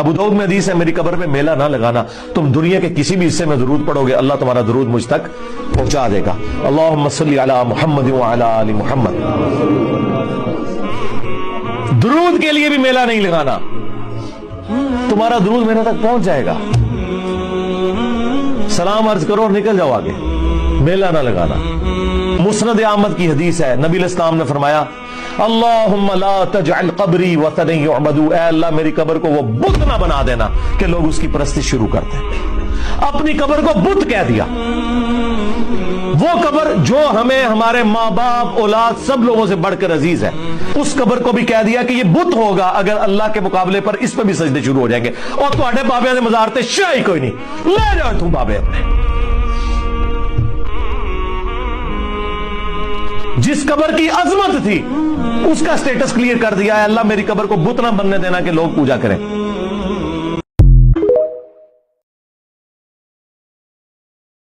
ابو दाऊद में हदीस है, मेरी कब्र पे मेला ना लगाना। तुम दुनिया के किसी भी हिस्से में दरूद पढ़ोगे, अल्लाह तुम्हारा दरूद मुझ तक पहुंचा देगा। अल्लाहुम्मा सल्ली अला मुहम्मद व अला आलि मुहम्मद। दरूद के लिए भी मेला नहीं लगाना, तुम्हारा दरूद मेरे तक पहुंच जाएगा। सलाम अर्ज करो और निकल जाओ आगे, मेला ना लगाना। मुस्नद अहमद की हदीस है, नबी अलैहिस्सलाम ने फरमाया, अल्लाहुम्मा ला तजअल कब्री वतन युअबदू, ऐ अल्लाह मेरी कब्र को वो बुत ना बना देना कि लोग उसकी परस्तिश शुरू कर दें। अपनी कब्र को बुत कह दिया। वो कब्र जो हमें हमारे माँ बाप औलाद सब लोगों से बढ़कर अजीज है, उस कब्र को भी कह दिया कि ये बुत होगा अगर अल्लाह के मुकाबले पर इस पर भी सजदे शुरू हो जाएंगे। और तुम्हारे बाबे ने मजारते शाही कोई नहीं, ले जाओ तुम बाबे अपने। जिस कब्र की अजमत थी उसका स्टेटस क्लियर कर दिया है, अल्लाह मेरी कब्र को बुत ना बनने देना कि लोग पूजा करें।